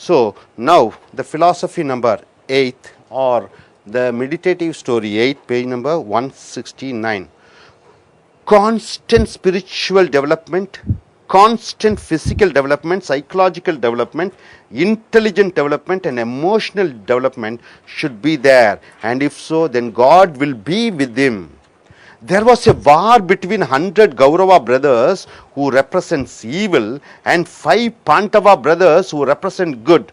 So now the philosophy number 8 or the meditative story 8, page number 169. Constant spiritual development, constant physical development, psychological development, intelligent development and emotional development should be there, and if so, then God will be with him. There was a war between 100 Kaurava brothers who represents evil and 5 Pandava brothers who represent good.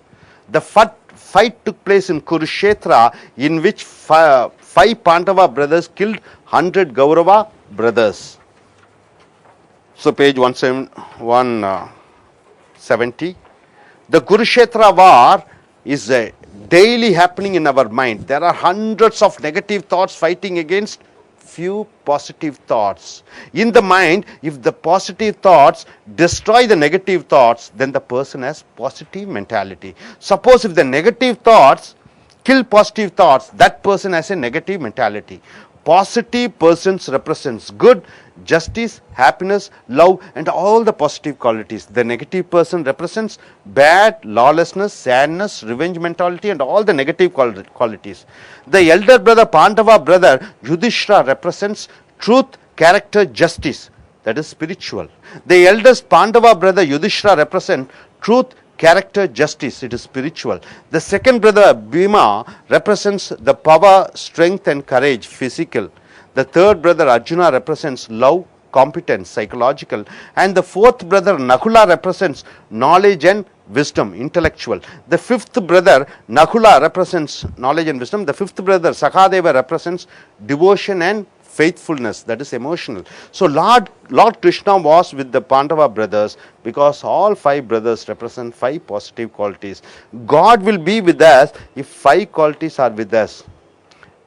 The fight took place in Kurukshetra, in which 5 Pandava brothers killed 100 Kaurava brothers. So page 170. The Kurukshetra war is daily happening in our mind. There are hundreds of negative thoughts fighting against few positive thoughts. In the mind, if the positive thoughts destroy the negative thoughts, then the person has positive mentality. Suppose if the negative thoughts kill positive thoughts, that person has a negative mentality. Positive persons represents good, justice, happiness, love and all the positive qualities. The negative person represents bad, lawlessness, sadness, revenge mentality and all the negative qualities. The elder brother, Pandava brother Yudhishthira represents truth, character, justice, that is spiritual. The eldest Pandava brother Yudhishthira represents truth, character, justice, it is spiritual. The second brother Bhima represents the power, strength and courage, physical. The third brother Arjuna represents love, competence, psychological. And the fourth brother Nakula represents knowledge and wisdom, intellectual. The fifth brother Nakula represents knowledge and wisdom. The fifth brother Sakadeva represents devotion and faithfulness, that is emotional. So Lord Krishna was with the Pandava brothers because all 5 brothers represent 5 positive qualities. God will be with us if 5 qualities are with us.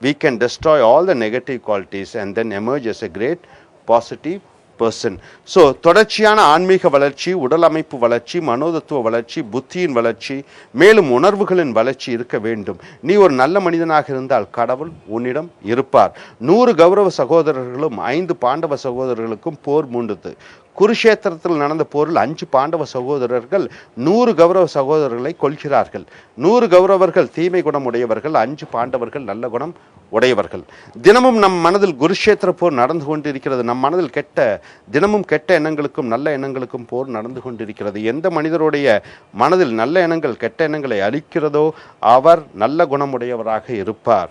We can destroy all the negative qualities and then emerge as a great positive person. So தொடர்ச்சியான ஆன்மீக வளர்ச்சி, உடல் அமைப்பு வளர்ச்சி, மனோதத்துவ வளர்ச்சி, புத்தியின் வளர்ச்சி, மேலும் உணர்வுகளின் வளர்ச்சி இருக்க வேண்டும். நீ ஒரு நல்ல மனிதனாக இருந்தால் கடவுள் உன்னிடம் இருப்பார். 100 கௌரவ சகோதரர்களும் 5 பாண்டவ சகோதரர்களுக்கும் போர் மூண்டது. குருஷேத்திரத்தில் நடந்த போரில் 5 பாண்டவ சகோதரர்கள் 100 கௌரவ சகோதரர்களை கொல்கிறார்கள். 100 கௌரவர்கள் தீமை குணம் உடையவர்கள், 5 பாண்டவர்கள் நல்ல குணம் உடையவர்கள். தினமும் நம் மனதில் குருஷேத்திர போர் நடந்து கொண்டிருக்கிறது. நம் மனதில் தினமும் கெட்ட எண்ணங்களுக்கும் நல்ல எண்ணங்களுக்கும் போர் நடந்து கொண்டிருக்கிறது. எந்த மனிதருடைய மனதில் நல்ல எண்ணங்கள் கெட்ட எண்ணங்களை அழிக்கிறதோ அவர் நல்ல குணமுடையவராக இருப்பார்.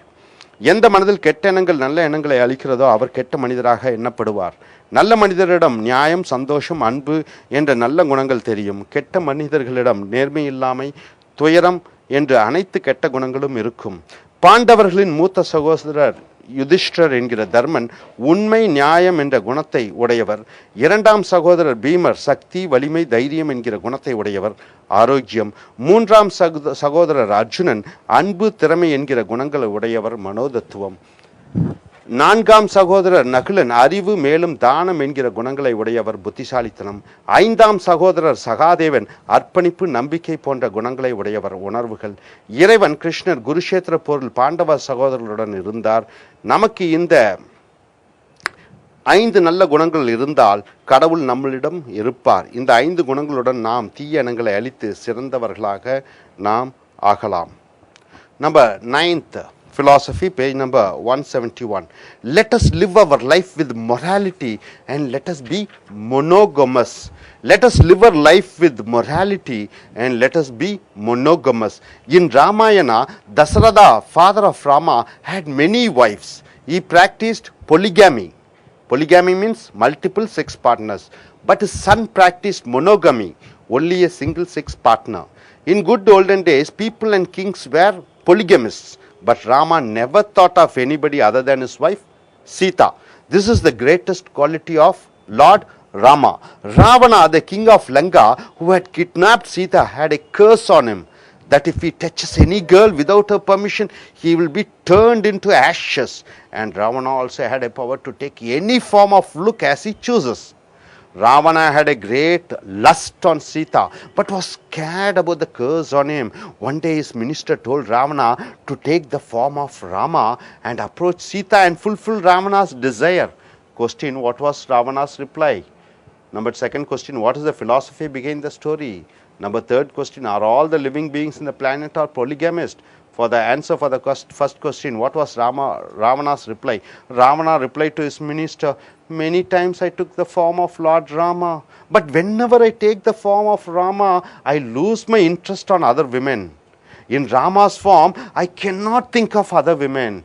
எந்த மனதில் கெட்ட எண்ணங்கள் நல்ல எண்ணங்களை அளிக்கிறதோ அவர் கெட்ட மனிதராக எண்ணப்படுவார். நல்ல மனிதரிடம் நியாயம், சந்தோஷம், அன்பு என்ற நல்ல குணங்கள் தெரியும். கெட்ட மனிதர்களிடம் நேர்மை இல்லாமை, துயரம் என்று அனைத்து கெட்ட குணங்களும் இருக்கும். பாண்டவர்களின் மூத்த சகோதரர் யுதிஷ்டர் என்கிற தர்மன் உண்மை, நியாயம் என்ற குணத்தை உடையவர். 2ஆம் சகோதரர் பீமர் சக்தி, வலிமை, தைரியம் என்கிற குணத்தை உடையவர், ஆரோக்கியம். 3ஆம் சகோதரர் அர்ஜுனன் அன்பு, திறமை என்கிற குணங்களை உடையவர், மனோதத்துவம். 4ஆம் சகோதரர் நகுலன் அறிவு, மேலும் தானம் என்கிற குணங்களை உடையவர், புத்திசாலித்தனம். 5ஆம் சகோதரர் சகாதேவன் அர்ப்பணிப்பு, நம்பிக்கை போன்ற குணங்களை உடையவர், உணர்வுகள். இறைவன் கிருஷ்ணர் குருஷேத்திர போரில் பாண்டவ சகோதரர்களுடன் இருந்தார். நமக்கு இந்த 5 நல்ல குணங்கள் இருந்தால் கடவுள் நம்மளிடம் இருப்பார். இந்த 5 குணங்களுடன் நாம் தீய எண்ணங்களை அழித்து சிறந்தவர்களாக நாம் ஆகலாம். Number 9th philosophy, page number 171. Let us live our life with morality and let us be monogamous. Let us live our life with morality and let us be monogamous. In Ramayana, Dasharatha, father of Rama, had many wives. He practiced polygamy. Polygamy means multiple sex partners. But his son practiced monogamy, only a single sex partner. In good olden days, people and kings were polygamists. But Rama never thought of anybody other than his wife Sita. This is the greatest quality of Lord Rama. Ravana, the king of Lanka, who had kidnapped Sita, had a curse on him that if he touches any girl without her permission, he will be turned into ashes. And Ravana also had a power to take any form of look as he chooses. Ravana had a great lust on Sita, but was scared about the curse on him. One day his minister told Ravana to take the form of Rama and approach Sita and fulfill Ravana's desire. Question: what was Ravana's reply? Number 2nd question: what is the philosophy behind the story? Number third question, are all the living beings in the planet are polygamist? For the answer for the first question, what was Ravana's reply? Ravana replied to his minister, many times I took the form of Lord Rama, but whenever I take the form of Rama, I lose my interest on other women. In Rama's form, I cannot think of other women.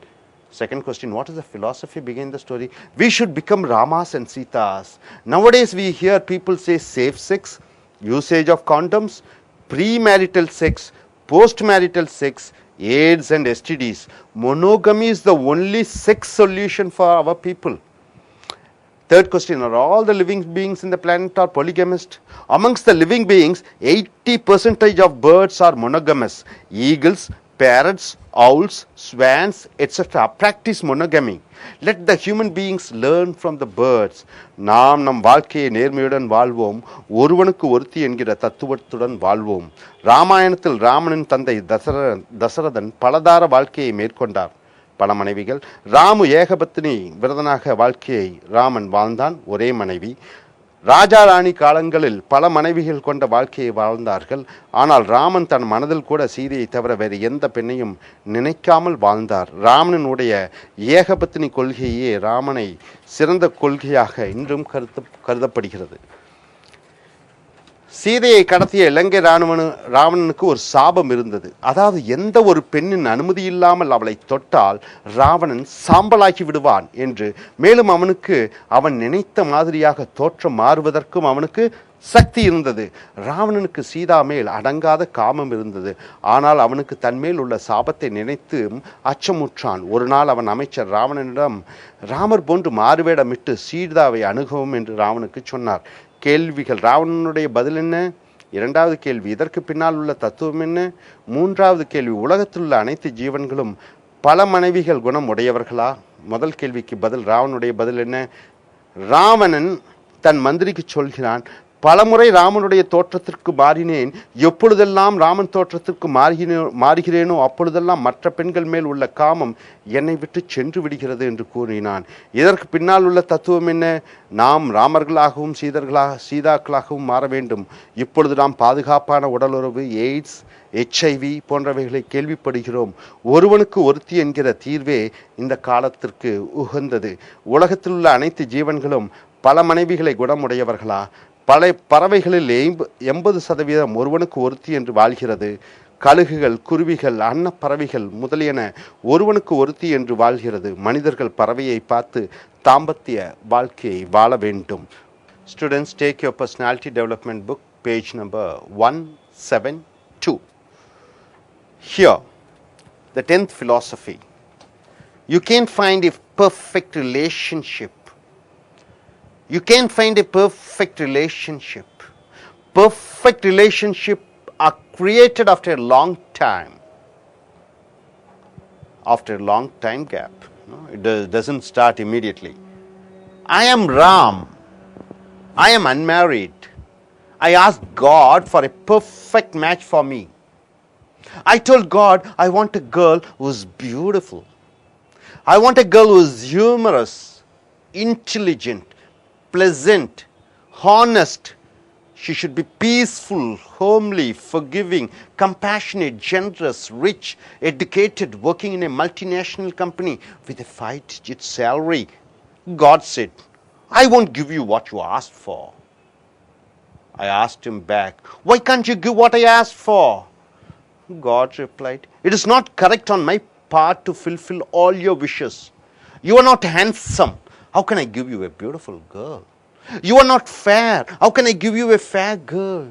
Second question, what is the philosophy behind the story? We should become Ramas and Sitas. Nowadays we hear people say safe sex, usage of condoms, premarital sex, postmarital sex, AIDS and STDs. Monogamy is the only sex solution for our people. Third question, are all the living beings in the planet are polygamist? Amongst the living beings, 80% of birds are monogamous. Eagles, parrots, owls, swans, etc. practice monogamy. Let the human beings learn from the birds. நாம் நம் வாழ்க்கையை நேர்மையுடன் வாழ்வோம், ஒருவனுக்கு ஒருத்தி என்கிற தத்துவத்துடன் வாழ்வோம். ராமாயணத்தில் ராமனின் தந்தை தசரதன் பலதார வாழ்க்கையை மேற்கொண்டார். பல மனைவிகள். ராமு ஏகபத்தினி விரதனாக வாழ்க்கையை ராமன் வாழ்ந்தான், ஒரே மனைவி. ராஜா ராணி காலங்களில் பல மனைவிகள் கொண்ட வாழ்க்கையை வாழ்ந்தார்கள். ஆனால் ராமன் தன் மனதில் கூட சீதையை தவிர வேறு எந்த பெண்ணையும் நினைக்காமல் வாழ்ந்தார். ராமனுடைய ஏகபத்தினி கொள்கையே ராமனை சிறந்த கொள்கையாக இன்றும் கருதப்படுகிறது. சீதையை கடத்திய இலங்கை ராவணனுக்கு ஒரு சாபம் இருந்தது. அதாவது எந்த ஒரு பெண்ணின் அனுமதி இல்லாமல் அவளை தொட்டால் ராவணன் சாம்பலாக்கி விடுவான் என்று. மேலும் அவன் நினைத்த மாதிரியாக தோற்றம் மாறுவதற்கும் அவனுக்கு சக்தி இருந்தது. ராவணனுக்கு சீதா மேல் அடங்காத காமம் இருந்தது. ஆனால் அவனுக்கு தன்மேல் உள்ள சாபத்தை நினைத்து அச்சமுற்றான். ஒரு நாள் அவன் அமைச்சர் ராவணனிடம் ராமர் போன்று மாறுவேடமிட்டு சீதாவை அணுகவும் என்று ராவனுக்கு சொன்னார். கேள்விகள். ராவணனுடைய பதில் என்ன? இரண்டாவது கேள்வி, இதற்கு பின்னால் உள்ள தத்துவம் என்ன? மூன்றாவது கேள்வி, உலகத்தில் உள்ள அனைத்து ஜீவன்களும் பல மனைவிகள் குணம் உடையவர்களா? முதல் கேள்விக்கு பதில், ராவனுடைய பதில் என்ன? ராவணன் தன் மந்திரிக்கு சொல்கிறான், பலமுறை ராமனுடைய தோற்றத்திற்கு மாறினேன், எப்பொழுதெல்லாம் ராமன் தோற்றத்திற்கு மாறுகிறேனோ அப்பொழுதெல்லாம் மற்ற பெண்கள் மேல் உள்ள காமம் என்னை விட்டு சென்று விடுகிறது என்று கூறினான். இதற்கு பின்னால் உள்ள தத்துவம் என்ன? நாம் ராமர்களாகவும் சீதாக்களாகவும் மாற வேண்டும். இப்பொழுது நாம் பாதுகாப்பான உடலுறவு, எய்ட்ஸ், HIV போன்றவைகளை கேள்விப்படுகிறோம். ஒருவனுக்கு ஒருத்தி என்கிற தீர்வே இந்த காலத்திற்கு உகந்தது. உலகத்தில் உள்ள அனைத்து ஜீவன்களும் பல மனைவிகளை குணமுடையவர்களா? பல பறவைகளில் 80% ஒருவனுக்கு ஒருத்தி என்று வாழ்கிறது. கழுகுகள், குருவிகள், அன்னப்பறவைகள் முதலியன ஒருவனுக்கு ஒருத்தி என்று வாழ்கிறது. மனிதர்கள் பறவையை பார்த்து தாம்பத்திய வாழ்க்கையை வாழ வேண்டும். Students, take your personality development book, page number 172. Here, the 10th philosophy. You can't find a perfect relationship. You can't find a perfect relationship. Perfect relationship are created after a long time. After a long time gap. It doesn't start immediately. I am Ram. I am unmarried. I asked God for a perfect match for me. I told God I want a girl who is beautiful. I want a girl who is humorous, intelligent, pleasant, honest. She should be peaceful, homely, forgiving, compassionate, generous, rich, educated, working in a multinational company with a 5-digit salary. God said, I won't give you what you asked for. I asked him back, why can't you give what I asked for? God replied, it is not correct on my part to fulfill all your wishes. You are not handsome. How can I give you a beautiful girl? You are not fair. How can I give you a fair girl?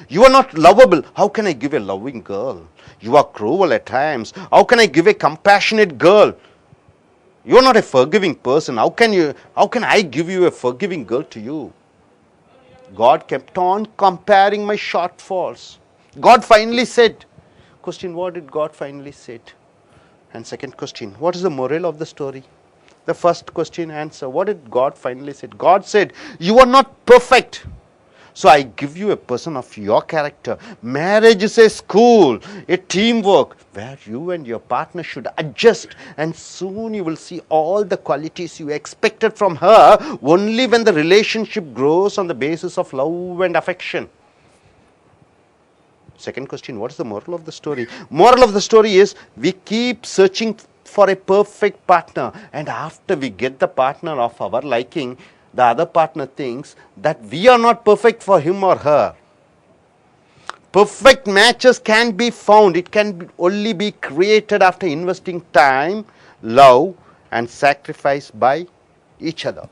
You are not lovable. How can I give a loving girl? You are cruel at times. How can I give a compassionate girl? You are not a forgiving person. How can I give you a forgiving girl to you? God kept on comparing my shortfalls. God finally said, question, what did God finally say? And second question, what is the moral of the story? The first question answer, what did God finally say? God said, you are not perfect. So I give you a person of your character. Marriage is a school, a teamwork where you and your partner should adjust, and soon you will see all the qualities you expected from her only when the relationship grows on the basis of love and affection. Second question, what is the moral of the story? Moral of the story is we keep searching for a perfect partner, and after we get the partner of our liking, the other partner thinks that we are not perfect for him or her. Perfect matches can be found. It can only be created after investing time, love, and sacrifice by each other.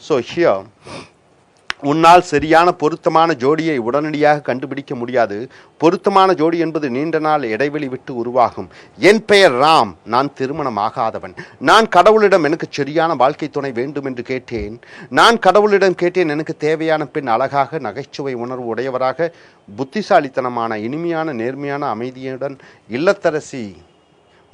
So here, உன்னால் சரியான பொருத்தமான ஜோடியை உடனடியாக கண்டுபிடிக்க முடியாது. பொருத்தமான ஜோடி என்பது நீண்ட நாள் இடைவெளி விட்டு உருவாகும். என் பெயர் ராம், நான் திருமணம் ஆகாதவன். நான் கடவுளிடம் எனக்கு சரியான வாழ்க்கை துணை வேண்டும் என்று கேட்டேன். நான் கடவுளிடம் கேட்டேன், எனக்கு தேவையான பெண் அழகாக, நகைச்சுவை உணர்வு உடையவராக, புத்திசாலித்தனமான, இனிமையான, நேர்மையான, அமைதியுடன், இல்லத்தரசி,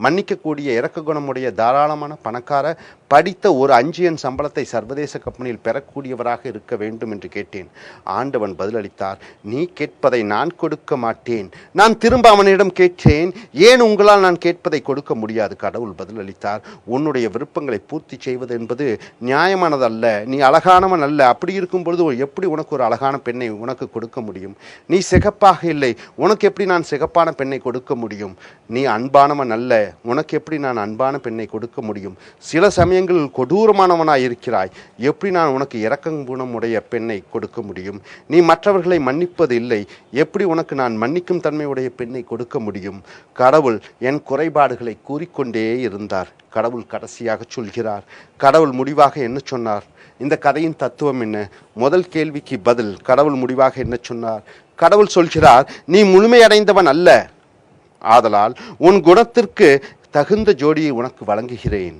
மன்னிக்கக்கூடிய, இறக்க குணமுடைய, தாராளமான, பணக்கார, படித்த ஒரு 5 எண் சம்பளத்தை சர்வதேச கம்பெனியில் பெறக்கூடியவராக இருக்க வேண்டும் என்று கேட்டேன். ஆண்டவன் பதிலளித்தார், நீ கேட்பதை நான் கொடுக்க மாட்டேன். நான் திரும்ப அவனிடம் கேட்டேன், ஏன் உங்களால் நான் கேட்பதை கொடுக்க முடியாது? கடவுள் பதிலளித்தார், உன்னுடைய விருப்பங்களை பூர்த்தி செய்வது என்பது நியாயமானதல்ல. நீ அழகானவன் அல்ல. அப்படி இருக்கும் பொழுது எப்படி உனக்கு ஒரு அழகான பெண்ணை உனக்கு கொடுக்க முடியும்? நீ சிகப்பாக இல்லை, உனக்கு எப்படி நான் சிகப்பான பெண்ணை கொடுக்க முடியும்? நீ அன்பானவன் அல்ல, உனக்கு எப்படி நான் அன்பான பெண்ணை கொடுக்க முடியும்? சில சமயங்களில் கொடூரமானவனாய் இருக்கிறாய், எப்படி நான் உனக்கு இரக்க குணமுடைய பெண்ணை கொடுக்க முடியும்? நீ மற்றவர்களை மன்னிப்பது இல்லை, எப்படி உனக்கு நான் மன்னிக்கும் தன்மையுடைய பெண்ணை கொடுக்க முடியும்? கடவுள் என் குறைபாடுகளை கூறிக்கொண்டே இருந்தார். கடவுள் கடைசியாக சொல்கிறார். கடவுள் முடிவாக என்ன சொன்னார்? இந்த கதையின் தத்துவம் என்ன? முதல் கேள்விக்கு பதில். கடவுள் முடிவாக என்ன சொன்னார்? கடவுள் சொல்கிறார், நீ முழுமையடைந்தவன் அல்ல, ஆதலால் உன் குணத்திற்கு தகுந்த ஜோடியை உனக்கு வழங்குகிறேன்.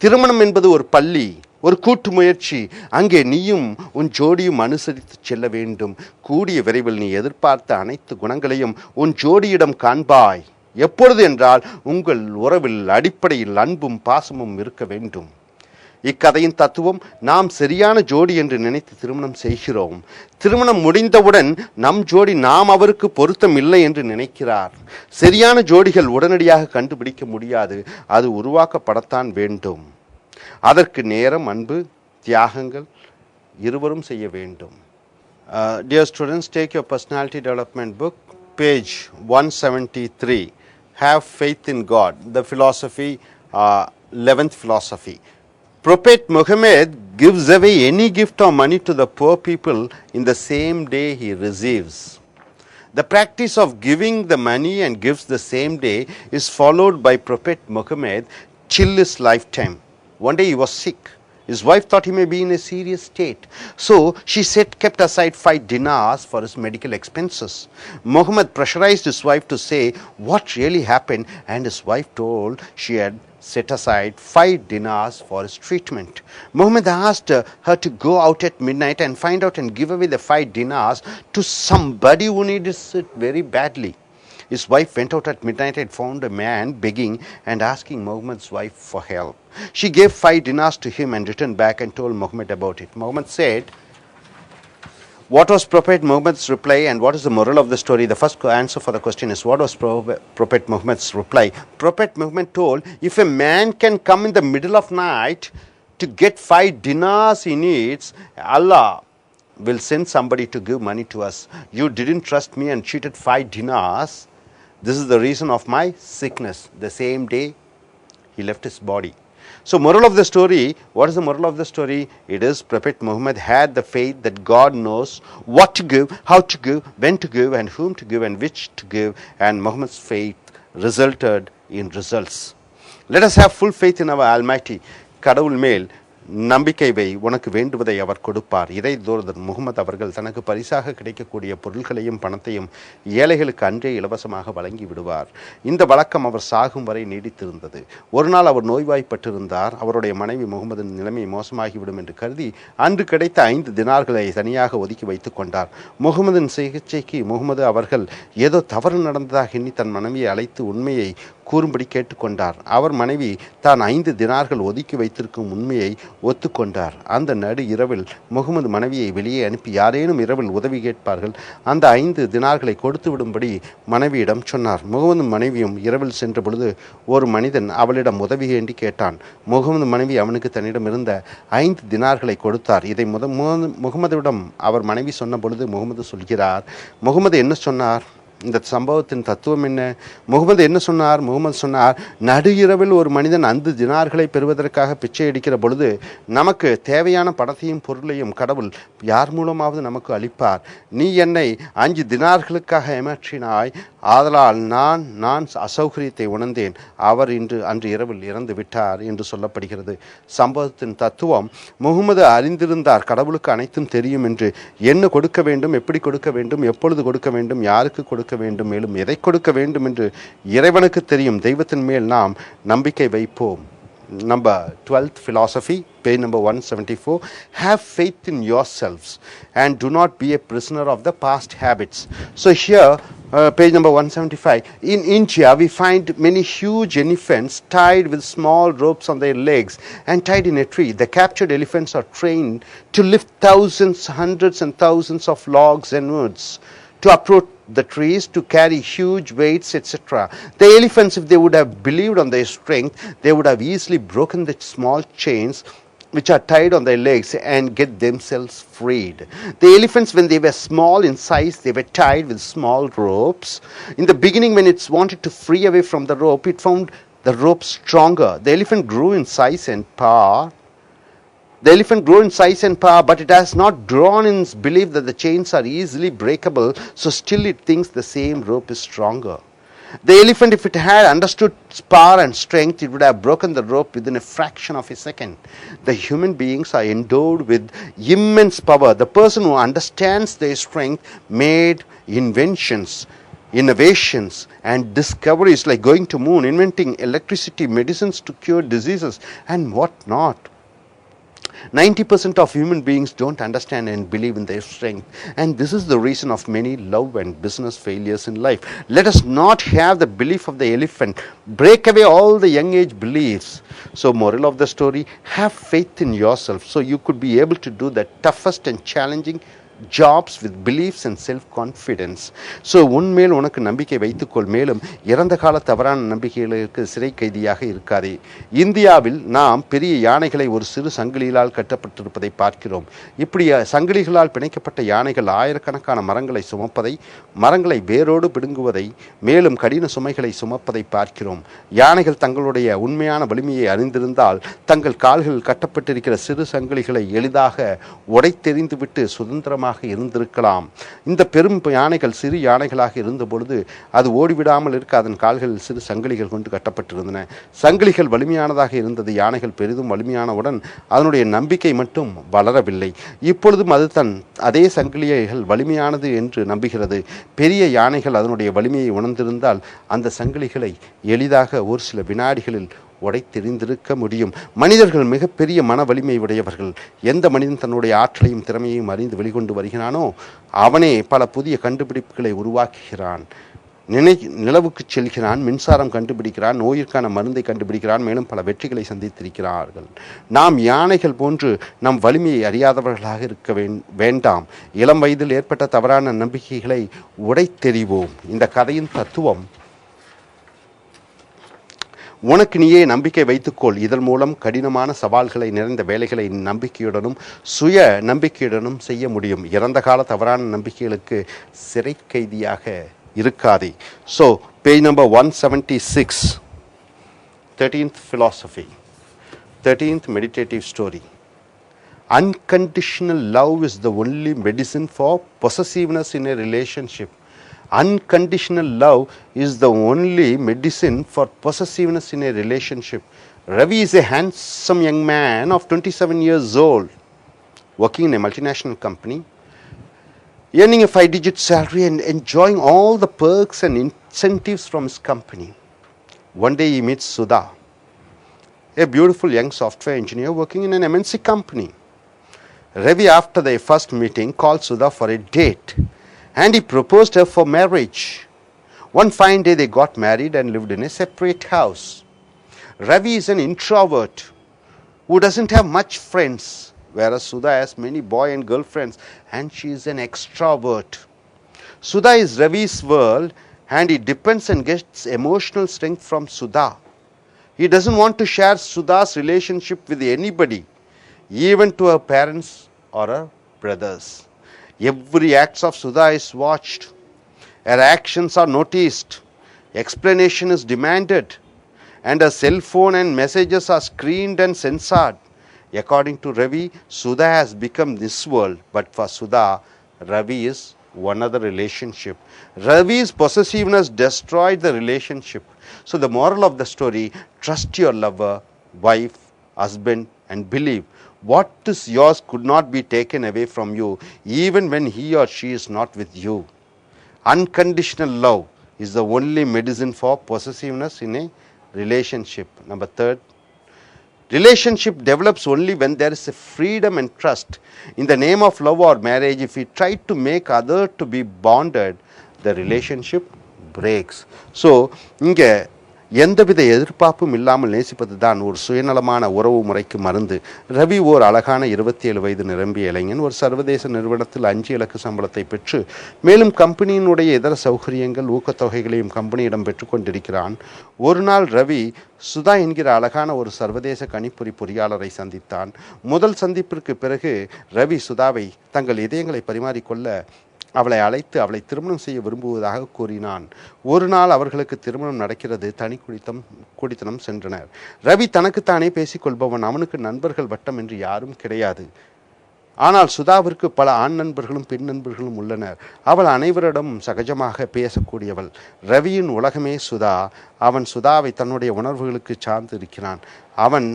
திருமணம் என்பது ஒரு பள்ளி, ஒரு கூட்டு முயற்சி. அங்கே நீயும் உன் ஜோடியும் அனுசரித்து செல்ல வேண்டும். கூடிய விரைவில் நீ எதிர்பார்த்த அனைத்து குணங்களையும் உன் ஜோடியிடம் காண்பாய். எப்பொழுது என்றால், உங்கள் உறவில் அடிப்படையில் அன்பும் பாசமும் இருக்க வேண்டும். இக்கதையின் தத்துவம், நாம் சரியான ஜோடி என்று நினைத்து திருமணம் செய்கிறோம். திருமணம் முடிந்தவுடன் நம் ஜோடி நாம் அவருக்கு பொருத்தம் இல்லை என்று நினைக்கிறார். சரியான ஜோடிகள் உடனடியாக கண்டுபிடிக்க முடியாது, அது உருவாக்கப்படத்தான் வேண்டும். அதற்கு நேரம், அன்பு, தியாகங்கள் இருவரும் செய்ய வேண்டும். Dear students, take your personality development book, page 173. Have faith in God, the philosophy, 11th philosophy. Prophet Muhammad gives away any gift or money to the poor people in the same day he receives. The practice of giving the money and gifts the same day is followed by Prophet Muhammad till his lifetime. One day he was sick. His wife thought he may be in a serious state. So she kept aside 5 dinars for his medical expenses. Muhammad pressurized his wife to say what really happened, and his wife told she had set aside 5 dinars for his treatment. Muhammad asked her to go out at midnight and find out and give away the 5 dinars to somebody who needed it very badly. His wife went out at midnight and found a man begging and asking Muhammad's wife for help. She gave 5 dinars to him and returned back and told Muhammad about it. Muhammad said, what was Prophet Muhammad's reply and what is the moral of the story? The first answer for the question is, what was Prophet Muhammad's reply? Prophet Muhammad told, if a man can come in the middle of night to get 5 dinars he needs, Allah will send somebody to give money to us. You didn't trust me and cheated 5 dinars. This is the reason of my sickness. The same day he left his body. So moral of the story, what is the moral of the story? It is Prophet Muhammad had the faith that God knows what to give, how to give, when to give, and whom to give, and which to give, and Muhammad's faith resulted in results. Let us have full faith in our Almighty. கடவுள் மேல் நம்பிக்கை வை, உனக்கு வேண்டுவதை அவர் கொடுப்பார். இறை தூதர் முகமது அவர்கள் தனக்கு பரிசாக கிடைக்கக்கூடிய பொருள்களையும் பணத்தையும் ஏழைகளுக்கு அன்றே இலவசமாக வழங்கி விடுவார். இந்த வழக்கம் அவர் சாகும் வரை நீடித்திருந்தது. ஒரு நாள் அவர் நோய்வாய்ப்பட்டிருந்தார். அவருடைய மனைவி முகமதின் நிலைமை மோசமாகிவிடும் என்று கருதி அன்று கிடைத்த 5 தினார்களை தனியாக ஒதுக்கி வைத்துக் கொண்டார். முகமதின் சிகிச்சைக்கு முகமது அவர்கள் ஏதோ தவறு நடந்ததாக எண்ணி தன் மனைவியை அழைத்து உண்மையை கூறும்படி கேட்டுக்கொண்டார். அவர் மனைவி தான் 5 தினார்கள் ஒதுக்கி வைத்திருக்கும் உண்மையை ஒத்துக்கொண்டார். அந்த நடு இரவில் முகமது மனைவியை வெளியே அனுப்பி யாரேனும் இரவில் உதவி கேட்பார்கள், அந்த 5 தினார்களை கொடுத்து விடும்படி மனைவியிடம் சொன்னார். முகமது மனைவியும் இரவில் சென்ற பொழுது ஒரு மனிதன் அவளிடம் உதவி வேண்டி கேட்டான். முகமது மனைவி அவனுக்கு தன்னிடம் இருந்த 5 தினார்களை கொடுத்தார். இதை முகமதுவிடம் அவர் மனைவி சொன்ன பொழுது முகமது சொல்கிறார், முகமது என்ன சொன்னார்? இந்த சம்பவத்தின் தத்துவம் என்ன? முகமது என்ன சொன்னார்? முகமது சொன்னார், நடு இரவில் ஒரு மனிதன் 5 தினார்களை பெறுவதற்காக பிச்சை அடிக்கிற பொழுது நமக்கு தேவையான பணத்தையும் பொருளையும் கடவுள் யார் மூலமாவது நமக்கு அளிப்பார். நீ என்னை 5 தினார்களுக்காக ஏமாற்றினாய், ஆதலால் நான் அசௌகரியத்தை உணர்ந்தேன். அவர் அன்று இரவில் இறந்து விட்டார் என்று சொல்லப்படுகிறது. சம்பவத்தின் தத்துவம், முகமது அறிந்திருந்தார் கடவுளுக்கு அனைத்தும் தெரியும் என்று. என்ன கொடுக்க வேண்டும், எப்படி கொடுக்க வேண்டும், எப்பொழுது கொடுக்க வேண்டும், யாருக்கு கொடுக்க வேண்டும், மேலும் எதை கொடுக்க வேண்டும் என்று இறைவனுக்கு தெரியும். தெய்வத்தின் மேல் நாம் நம்பிக்கை வைப்போம். Number 12th philosophy, page number 174. Have faith in yourselves and do not be a prisoner of the past habits. So here, page number 175. In India, we find many huge elephants tied with small ropes on their legs and tied in a tree. The captured elephants are trained to lift thousands, hundreds and thousands of logs and woods, to uproot the trees, to carry huge weights, etc. The elephants, if they would have believed on their strength, they would have easily broken the small chains which are tied on their legs and get themselves freed. The elephants, when they were small in size, they were tied with small ropes. In the beginning, when it wanted to free away from the rope, it found the rope stronger. The elephant grew in size and power. The elephant grew in size and power, but it has not grown in its belief that the chains are easily breakable, so still it thinks the same rope is stronger. The elephant, if it had understood its power and strength, it would have broken the rope within a fraction of a second. The human beings are endowed with immense power. The person who understands their strength made inventions, innovations and discoveries like going to moon, inventing electricity, medicines to cure diseases and what not. 90% of human beings don't understand and believe in their strength, and this is the reason of many love and business failures in life. Let us not have the belief of the elephant. Break away all the young age beliefs. So moral of the story, have faith in yourself so you could be able to do the toughest and challenging jobs with beliefs and self-confidence. So உன்மேல் உனக்கு நம்பிக்கை வைத்துக்கொள், மேலும் இறந்த கால தவறான நம்பிக்கைகளுக்கு சிறை கைதியாக இருக்காதே. இந்தியாவில் நாம் பெரிய யானைகளை ஒரு சிறு சங்கிலிகளால் கட்டப்பட்டிருப்பதை பார்க்கிறோம். இப்படி சங்கிலிகளால் பிணைக்கப்பட்ட யானைகள் ஆயிரக்கணக்கான மரங்களை சுமப்பதை, மரங்களை வேரோடு பிடுங்குவதை, மேலும் கடின சுமைகளை சுமப்பதை பார்க்கிறோம். யானைகள் தங்களுடைய உண்மையான வலிமையை அறிந்திருந்தால் தங்கள் கால்கள் கட்டப்பட்டிருக்கிற சிறு சங்கிலிகளை எளிதாக உடைத்தெறிந்துவிட்டு சுதந்திரமாக இருந்திருக்கலாம். இந்த பெரும் யானைகள் சிறு யானைகளாக இருந்த பொழுது அது ஓடிவிடாமல் இருக்க அதன் கால்களில் சிறு சங்கிலிகள் கொண்டு கட்டப்பட்டிருந்தன. சங்கிலிகள் வலிமையானதாக இருந்தது. யானைகள் பெரிதும் வலிமையானவுடன் அதனுடைய நம்பிக்கை மட்டும் வளரவில்லை. இப்பொழுதும் அது அதே சங்கிலிகள் வலிமையானது என்று நம்புகிறது. பெரிய யானைகள் அதனுடைய வலிமையை உணர்ந்திருந்தால் அந்த சங்கிலிகளை எளிதாக ஒரு சில வினாடிகளில் உடைத்தெறிந்திருக்க முடியும். மனிதர்கள் மிகப்பெரிய மன வலிமை உடையவர்கள். எந்த மனிதன் தன்னுடைய ஆற்றலையும் திறமையையும் அறிந்து வெளிக்கொண்டு வருகிறானோ அவனே பல புதிய கண்டுபிடிப்புகளை உருவாக்குகிறான். நிலவுக்கு செல்கிறான், மின்சாரம் கண்டுபிடிக்கிறான், நோயிற்கான மருந்தை கண்டுபிடிக்கிறான், மேலும் பல வெற்றிகளை சந்தித்திருக்கிறார்கள். நாம் யானைகள் போன்று நம் வலிமையை அறியாதவர்களாக இருக்க வேண்டாம். இளம் வயதில் ஏற்பட்ட தவறான நம்பிக்கைகளை உடைத்தெறிவோம். இந்த கதையின் தத்துவம், உனக்கு நீயே நம்பிக்கை வைத்துக்கொள். இதன் மூலம் கடினமான சவால்களை நிறைந்த வேலைகளை நம்பிக்கையுடனும் சுய நம்பிக்கையுடனும் செய்ய முடியும். இறந்த கால தவறான நம்பிக்கைகளுக்கு சிறை கைதியாக இருக்காதே. So, page number 176, 13th philosophy, 13th meditative story. Unconditional love is the only medicine for possessiveness in a relationship. Unconditional love is the only medicine for possessiveness in a relationship. Ravi is a handsome young man of 27 years old, working in a multinational company, earning a 5-digit salary and enjoying all the perks and incentives from his company. One day he meets Sudha, a beautiful young software engineer working in an MNC company. Ravi, after their first meeting, called Sudha for a date and he proposed her for marriage. One fine day they got married and lived in a separate house. Ravi is an introvert who doesn't have much friends, whereas Sudha has many boy and girl friends, and she is an extrovert. Sudha is Ravi's world, and he depends and gets emotional strength from Sudha. He doesn't want to share Sudha's relationship with anybody, even to her parents or her brothers. Every act of Sudha is watched. Her actions are noticed. Explanation is demanded. And her cell phone and messages are screened and censored. According to Ravi, Sudha has become this world, but for Sudha, Ravi is one other relationship. Ravi's possessiveness destroyed the relationship. So the moral of the story, trust your lover, wife, husband, and believe what is yours could not be taken away from you, even when he or she is not with you. Unconditional love is the only medicine for possessiveness in a relationship. Number third, relationship develops only when there is a freedom and trust. In the name of love or marriage, if we try to make other to be bonded, the relationship breaks. So, இங்கே எந்தவித எதிர்பார்ப்பும் இல்லாமல் நேசிப்பது தான் ஒரு சுயநலமான உறவு முறைக்கு மருந்து. ரவி ஓர் அழகான 27 வயது நிரம்பிய இளைஞன். ஒரு சர்வதேச நிறுவனத்தில் 5 இலக்கு சம்பளத்தை பெற்று மேலும் கம்பெனியினுடைய இதர சௌகரியங்கள் ஊக்கத்தொகைகளையும் கம்பெனியிடம் பெற்றுக்கொண்டிருக்கிறான். ஒரு நாள் ரவி சுதா என்கிற அழகான ஒரு சர்வதேச கணிப்பொறி பொறியாளரை சந்தித்தான். முதல் சந்திப்பிற்கு பிறகு ரவி சுதாவை தங்கள் இதயங்களை பரிமாறிக்கொள்ள அவளை அழைத்து அவளை திருமணம் செய்ய விரும்புவதாக கூறினான். ஒரு நாள் அவர்களுக்கு திருமணம் நடக்கிறது. தனி குடித்தனம் சென்றனர். ரவி தனக்குத்தானே பேசிக்கொள்பவன். அவனுக்கு நண்பர்கள் வட்டம் என்று யாரும் கிடையாது. ஆனால் சுதாவிற்கு பல ஆண் நண்பர்களும் பெண் நண்பர்களும் உள்ளனர். அவள் அனைவரிடமும் சகஜமாக பேசக்கூடியவள். ரவியின் உலகமே சுதா. அவன் சுதாவை தன்னுடைய உணர்வுகளுக்கு சார்ந்து இருக்கிறான். அவன்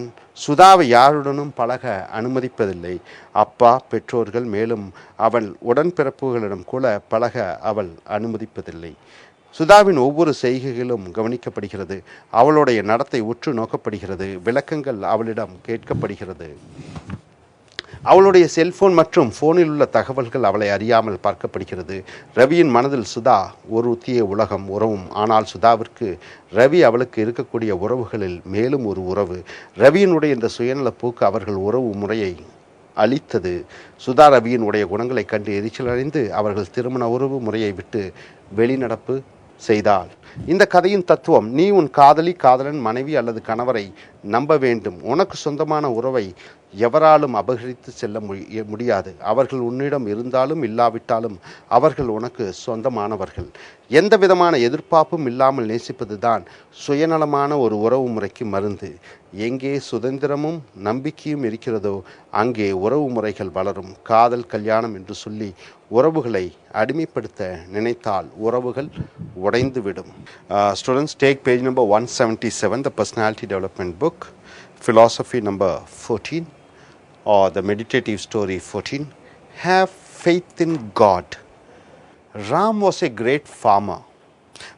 சுதாவை யாருடனும் பழக அனுமதிப்பதில்லை. அப்பா, பெற்றோர்கள், மேலும் அவள் உடன்பிறப்புகளிடம் கூட பழக அவள் அனுமதிப்பதில்லை. சுதாவின் ஒவ்வொரு செய்கைகளும் கவனிக்கப்படுகிறது. அவளுடைய நடத்தை உற்று நோக்கப்படுகிறது. விளக்கங்கள் அவளிடம் கேட்கப்படுகிறது. அவளுடைய செல்போன் மற்றும் போனில் உள்ள தகவல்கள் அவளை அறியாமல் பார்க்கப்படுகிறது. ரவியின் மனதில் சுதா ஒரு தீய உலகம் உறவும். ஆனால் சுதாவிற்கு ரவி அவளுக்கு இருக்கக்கூடிய உறவுகளில் மேலும் ஒரு உறவு. ரவியினுடைய இந்த சுயநல போக்கு அவர்கள் உறவு முறையை அளித்தது. சுதா ரவியின் உடைய குணங்களை கண்டு எரிச்சல் அடைந்து அவர்கள் திருமண உறவு முறையை விட்டு வெளிநடப்பு செய்தாள். இந்த கதையின் தத்துவம், நீ உன் காதலி, காதலன், மனைவி அல்லது கணவரை நம்ப வேண்டும். உனக்கு சொந்தமான உறவை எவராலும் அபகரித்து செல்ல முடியாது. அவர்கள் உன்னிடம் இருந்தாலும் இல்லாவிட்டாலும் அவர்கள் உனக்கு சொந்தமானவர்கள். எந்த விதமான எதிர்பார்ப்பும் இல்லாமல் நேசிப்பது தான் சுயநலமான ஒரு உறவு முறைக்கு மருந்து. எங்கே சுதந்திரமும் நம்பிக்கையும் இருக்கிறதோ அங்கே உறவு முறைகள் வளரும். காதல், கல்யாணம் என்று சொல்லி உறவுகளை அடிமைப்படுத்த நினைத்தால் உறவுகள் உடைந்துவிடும். Students, take page number 177, the personality development book, philosophy number 14, or the meditative story 14. Have faith in God. Ram was a great farmer.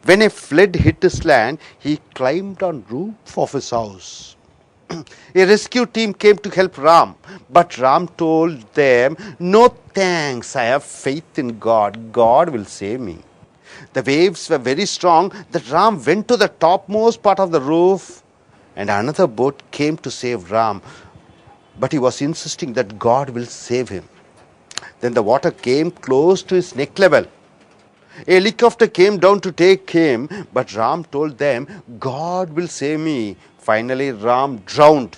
When a flood hit his land, he climbed on roof of his house. A rescue team came to help Ram, but Ram told them, "No thanks, I have faith in God. God will save me." The waves were very strong that Ram went to the topmost part of the roof, and another boat came to save Ram, but he was insisting that God will save him. Then the water came close to his neck level. A helicopter came down to take him, but Ram told them, "God will save me." Finally, Ram drowned.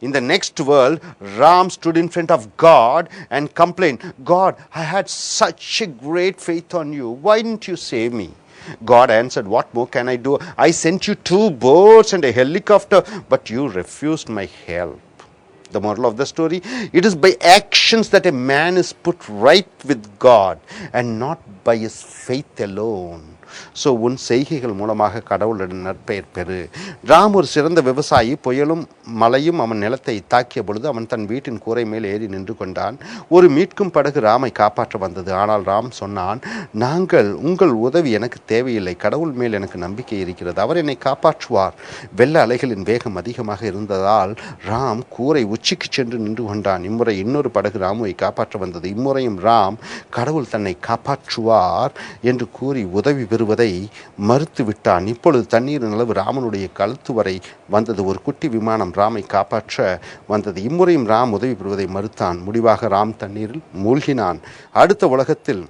In the next world, Ram stood in front of God and complained, "God, I had such a great faith on you. Why didn't you save me?" God answered, "What more can I do? I sent you 2 boats and a helicopter, but you refused my help." The moral of the story, it is by actions that a man is put right with God and not by his faith alone. So உன் செய்கைகள் மூலமாக கடவுளுடன் நற்பெயர் பெறு. ராம் ஒரு சிறந்த விவசாயி. புயலும் மழையும் அவன் நிலத்தை தாக்கிய பொழுது அவன் தன் வீட்டின் கூரை மேல் ஏறி நின்று கொண்டான். ஒரு மீட்கும் படகு ராமை காப்பாற்ற வந்தது. ஆனால் ராம் சொன்னான், உங்கள் உதவி எனக்கு தேவையில்லை. கடவுள் மேல் எனக்கு நம்பிக்கை இருக்கிறது. அவர் என்னை காப்பாற்றுவார். வெள்ள அலைகளின் வேகம் அதிகமாக இருந்ததால் ராம் கூரை உச்சிக்கு சென்று நின்று கொண்டான். இம்முறை இன்னொரு படகு ராமுவை காப்பாற்ற வந்தது. இம்முறையும் ராம் கடவுள் தன்னை காப்பாற்றுவார் என்று கூறி உதவி பெறும் தருவதை மறுத்து விட்டான். இப்பொழுது தண்ணீரின் அளவு ராமனுடைய கழுத்து வரை வந்தது. ஒரு குட்டி விமானம் ராமை காப்பாற்ற வந்தது. இம்முறையும் ராம் உதவி பெறுவதை மறுத்தான். முடிவாக ராம் தண்ணீரில் மூழ்கினான். அடுத்த உலகத்தில்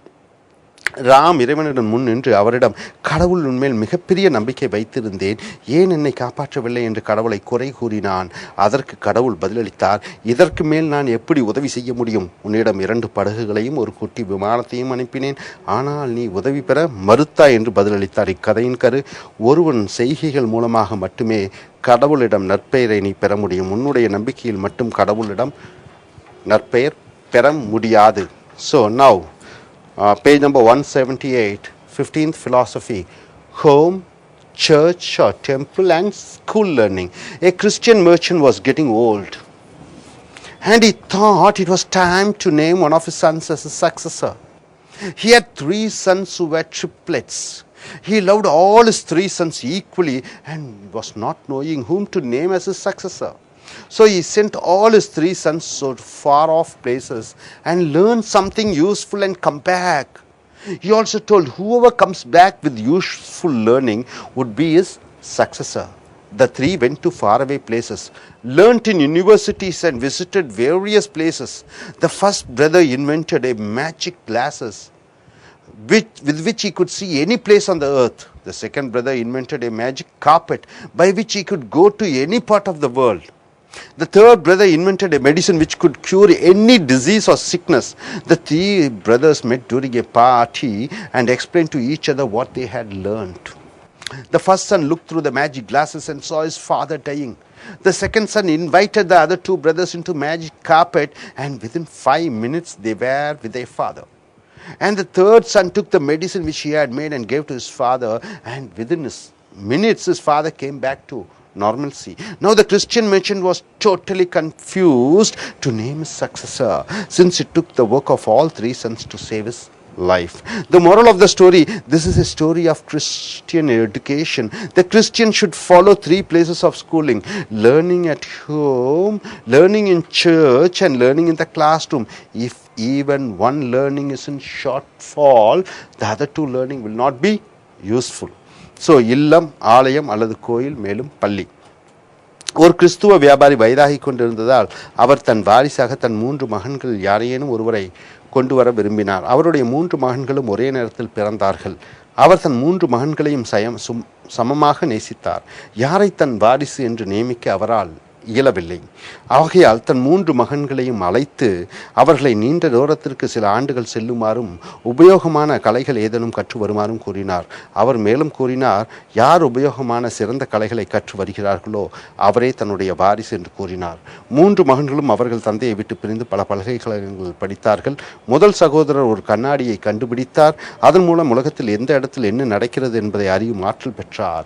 ராம் இறைவனிடம் முன் நின்று அவரிடம், கடவுள் உன்மேல் மிகப்பெரிய நம்பிக்கை வைத்திருந்தேன், ஏன் என்னை காப்பாற்றவில்லை என்று கடவுளை குறை கூறினான். அதற்கு கடவுள் பதிலளித்தார், இதற்கு மேல் நான் எப்படி உதவி செய்ய முடியும்? உன்னிடம் 2 படகுகளையும் ஒரு குட்டி விமானத்தையும் அனுப்பினேன், ஆனால் நீ உதவி பெற மறுத்தாய் என்று பதிலளித்தார். இக்கதையின் கரு, ஒருவன் செய்கைகள் மூலமாக மட்டுமே கடவுளிடம் நற்பெயரை நீ பெற முடியும். உன்னுடைய நம்பிக்கையில் மட்டும் கடவுளிடம் நற்பெயர் பெற முடியாது. So now page number 178, 15th philosophy, home, church or temple and school learning. A Christian merchant was getting old and he thought it was time to name one of his sons as his successor. He had 3 sons who were triplets. He loved all his 3 sons equally and was not knowing whom to name as his successor. So he sent all his 3 sons to far off places and learned something useful and come back. He also told whoever comes back with useful learning would be his successor. The 3 went to faraway places, learnt in universities and visited various places. The first brother invented a magic glasses with which he could see any place on the earth. The second brother invented a magic carpet by which he could go to any part of the world. The third brother invented a medicine which could cure any disease or sickness. The 3 brothers met during a party and explained to each other what they had learnt. The first son looked through the magic glasses and saw his father dying. The second son invited the other 2 brothers into magic carpet, and within 5 minutes they were with their father. And the third son took the medicine which he had made and gave to his father, and within minutes his father came back to normalcy. Now the Christian merchant was totally confused to name his successor, since it took the work of all 3 sons to save his life. The moral of the story, this is a story of Christian education. The Christian should follow 3 places of schooling: learning at home, learning in church, and learning in the classroom. If even one learning is in shortfall, the other 2 learning will not be useful. So இல்லம், ஆலயம் அல்லது கோயில், மேலும் பள்ளி. ஒரு கிறிஸ்துவ வியாபாரி வயதாகி கொண்டிருந்ததால் அவர் தன் வாரிசாக தன் 3 மகன்கள் யாரையேனும் ஒருவரை கொண்டு வர விரும்பினார். அவருடைய 3 மகன்களும் ஒரே நேரத்தில் பிறந்தார்கள். அவர் தன் 3 மகன்களையும் சமமாக நேசித்தார். யாரை தன் வாரிசு என்று நியமிக்க அவரால் இயலவில்லை. ஆகையால் தன் 3 மகன்களையும் அழைத்து அவர்களை நீண்ட தூரத்திற்கு சில ஆண்டுகள் செல்லுமாறும் உபயோகமான கலைகள் ஏதேனும் கற்று வருமாறும் கூறினார். அவர் மேலும் கூறினார், யார் உபயோகமான சிறந்த கலைகளை கற்று வருகிறார்களோ அவரே தன்னுடைய வாரிசு என்று கூறினார். 3 மகன்களும் அவர்கள் தந்தையை விட்டு பிரிந்து பல பல்கலைக்கழகங்கள் படித்தார்கள். முதல் சகோதரர் ஒரு கண்ணாடியை கண்டுபிடித்தார். அதன் மூலம் உலகத்தில் எந்த இடத்தில் என்ன நடக்கிறது என்பதை அறியும் ஆற்றல் பெற்றார்.